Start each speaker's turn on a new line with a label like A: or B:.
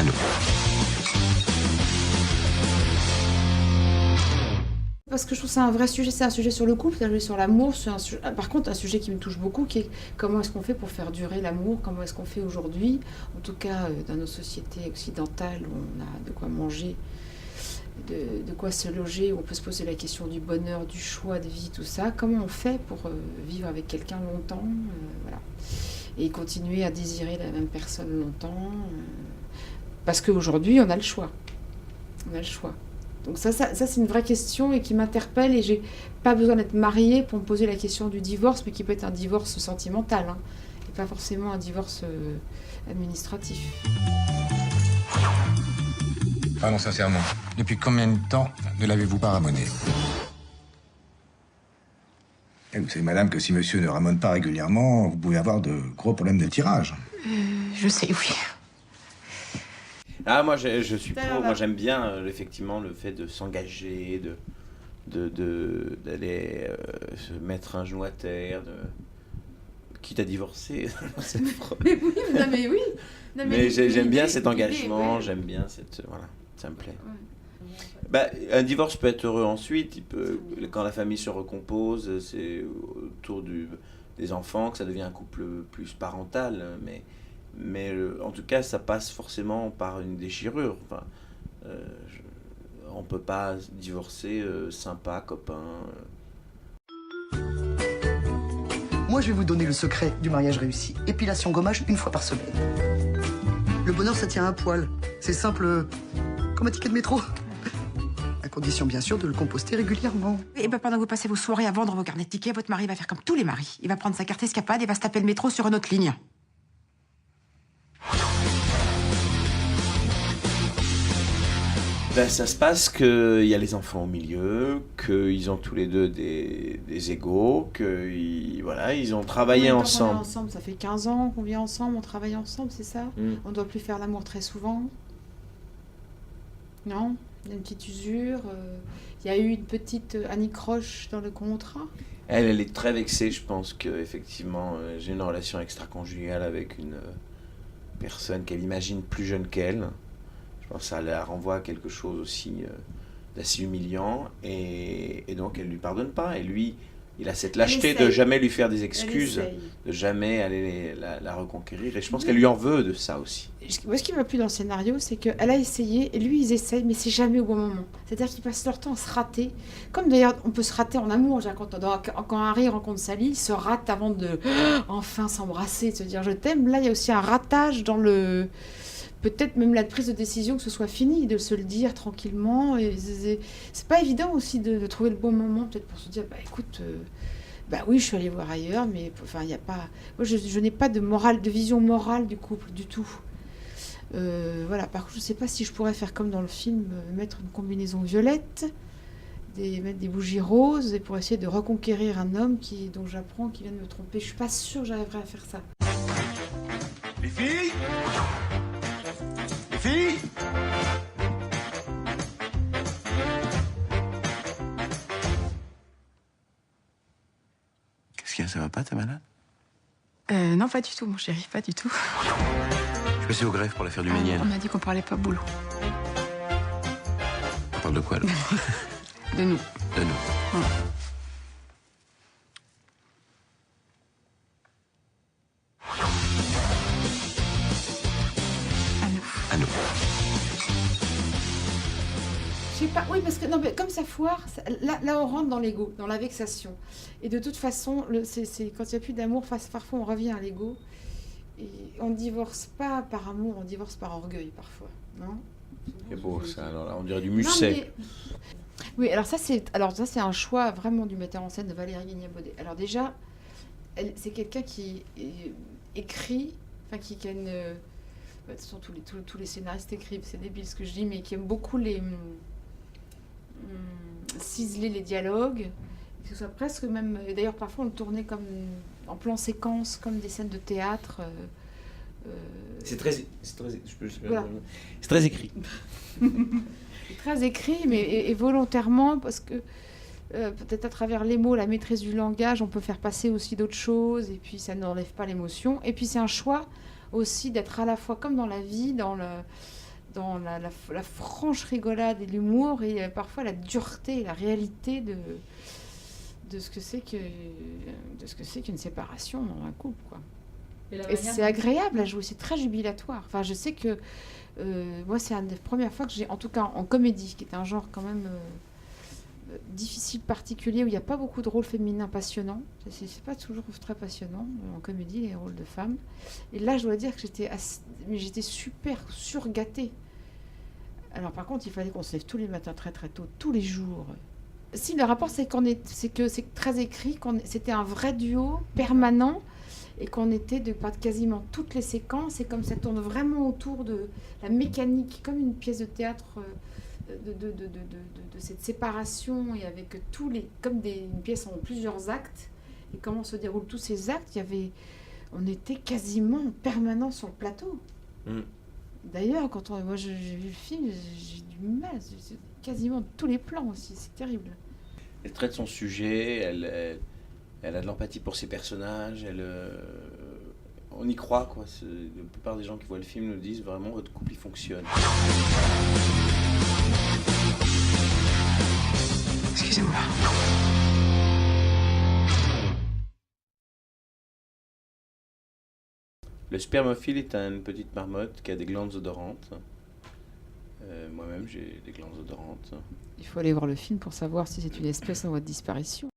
A: À nous.
B: Parce que je trouve que c'est un vrai sujet, c'est un sujet sur le couple, c'est un sujet sur l'amour, par contre un sujet qui me touche beaucoup, qui est comment est-ce qu'on fait pour faire durer l'amour, comment est-ce qu'on fait aujourd'hui, en tout cas dans nos sociétés occidentales où on a de quoi manger, de quoi se loger, où on peut se poser la question du bonheur, du choix de vie, tout ça, comment on fait pour vivre avec quelqu'un longtemps, voilà, et continuer à désirer la même personne longtemps, parce qu'aujourd'hui on a le choix, on a le choix. Donc ça c'est une vraie question et qui m'interpelle, et j'ai pas besoin d'être mariée pour me poser la question du divorce, mais qui peut être un divorce sentimental, hein, et pas forcément un divorce administratif.
A: Pardon, sincèrement, depuis combien de temps ne l'avez-vous pas ramoné?
C: Vous savez, madame, que si monsieur ne ramone pas régulièrement, vous pouvez avoir de gros problèmes de tirage.
D: Je sais, oui.
E: Ah, moi, je suis pro. Moi, j'aime bien, effectivement, le fait de s'engager, d'aller se mettre un genou à terre, quitte à divorcer.
B: Mais oui, non, mais oui. Non,
E: mais j'aime bien cet
B: l'idée,
E: engagement,
B: ouais.
E: j'aime bien cette... Voilà, ça me plaît.
B: Ouais.
E: Bah, un divorce peut être heureux ensuite. Quand la famille se recompose, c'est autour des enfants que ça devient un couple plus parental. Mais en tout cas, ça passe forcément par une déchirure. Enfin, on peut pas divorcer sympa, copain.
F: Moi, je vais vous donner le secret du mariage réussi. Épilation gommage 1 fois par semaine. Le bonheur, ça tient à un poil. C'est simple, comme un ticket de métro. À condition, bien sûr, de le composter régulièrement.
D: Et ben pendant que vous passez vos soirées à vendre vos carnets de tickets, votre mari va faire comme tous les maris. Il va prendre sa carte escapade et va se taper le métro sur une autre ligne.
E: Ben, ça se passe qu'il y a les enfants au milieu, qu'ils ont tous les deux des égos, qu'ils voilà, ils ont travaillé ensemble.
B: Ça fait 15 ans qu'on vit ensemble, on travaille ensemble, c'est ça? On ne doit plus faire l'amour très souvent. Non? Il y a une petite usure. Il y a eu une petite anicroche dans le contrat.
E: Elle est très vexée, je pense qu'effectivement, j'ai une relation extra-conjugale avec une personne qu'elle imagine plus jeune qu'elle. Je pense que ça la renvoie à quelque chose aussi d'assez humiliant, et donc elle ne lui pardonne pas. Et lui, il a cette lâcheté de jamais lui faire des excuses, de jamais aller la reconquérir. Et je pense qu'elle lui en veut de ça aussi.
B: Moi, ce qui m'a plu dans le scénario, c'est qu'elle a essayé, et lui, ils essayent, mais c'est jamais au bon moment. C'est-à-dire qu'ils passent leur temps à se rater. Comme d'ailleurs, on peut se rater en amour. Quand Harry rencontre Sally, il se rate avant de enfin s'embrasser, de se dire je t'aime. Là, il y a aussi un ratage dans le... Peut-être même la prise de décision que ce soit fini, de se le dire tranquillement. Et c'est pas évident aussi de trouver le bon moment, peut-être pour se dire, bah écoute, bah oui, je suis allée voir ailleurs, mais enfin, il n'y a pas... Moi, je n'ai pas de vision morale du couple, du tout. Voilà, par contre, je ne sais pas si je pourrais faire comme dans le film, mettre une combinaison violette, mettre des bougies roses, et pour essayer de reconquérir un homme dont j'apprends qu'il vient de me tromper. Je suis pas sûre que j'arriverai à faire ça.
C: Les filles, les filles,
A: Qu'est-ce qu'il y a, ça va pas, t'es malade?
D: Non, pas du tout, mon chéri, pas du tout.
A: Je suis passé au greffe pour l'affaire du Méniel.
D: On m'a dit qu'on parlait pas boulot.
A: On parle de quoi, là?
D: De nous.
A: De nous.
D: À nous.
A: À nous.
B: Je sais pas, oui, parce que non, mais comme ça foire, là on rentre dans l'ego, dans la vexation. Et de toute façon, c'est quand il n'y a plus d'amour, parfois on revient à l'ego. Et on ne divorce pas par amour, on divorce par orgueil parfois, non?
E: C'est beau ça, alors là, on dirait du Musset.
B: Oui, alors ça c'est un choix vraiment du metteur en scène de Valérie Guignabaudet. Alors déjà, c'est quelqu'un qui écrit, enfin qui a une... de toute façon, tous les scénaristes écrivent, c'est débile ce que je dis, mais qui aiment beaucoup ciseler les dialogues, que ce soit presque même... D'ailleurs, parfois on le tournait comme en plan séquence, comme des scènes de théâtre.
E: C'est très écrit.
B: C'est très écrit, mais et volontairement, parce que peut-être à travers les mots, la maîtrise du langage, on peut faire passer aussi d'autres choses, et puis ça n'enlève pas l'émotion. Et puis c'est un choix aussi d'être à la fois, comme dans la vie, dans la franche rigolade et l'humour, et parfois la dureté et la réalité de ce que c'est qu'une séparation dans un couple, quoi. Et c'est agréable à jouer, c'est très jubilatoire. Enfin, je sais que moi, c'est une des premières fois que j'ai, en tout cas en comédie, qui est un genre quand même difficile, particulier, où il n'y a pas beaucoup de rôles féminins passionnants. C'est pas toujours très passionnant en comédie, les rôles de femmes. Et là, je dois dire que j'étais super surgâtée. Alors par contre, il fallait qu'on se lève tous les matins très très tôt, tous les jours. Si, le rapport, c'est que c'est très écrit, c'était un vrai duo permanent, et qu'on était de quasiment toutes les séquences, et comme ça tourne vraiment autour de la mécanique, comme une pièce de théâtre, de cette séparation, et avec une pièce en plusieurs actes, et comment se déroulent tous ces actes, on était quasiment en permanence sur le plateau. D'ailleurs, moi j'ai vu le film, j'ai du mal, c'est quasiment tous les plans aussi, c'est terrible.
E: Elle traite son sujet, elle a de l'empathie pour ses personnages, on y croit, quoi. La plupart des gens qui voient le film nous disent vraiment votre couple il fonctionne.
D: Excusez-moi.
E: Le spermophile est une petite marmotte qui a des glandes odorantes. Moi-même, j'ai des glandes odorantes.
B: Il faut aller voir le film pour savoir si c'est une espèce en voie de disparition.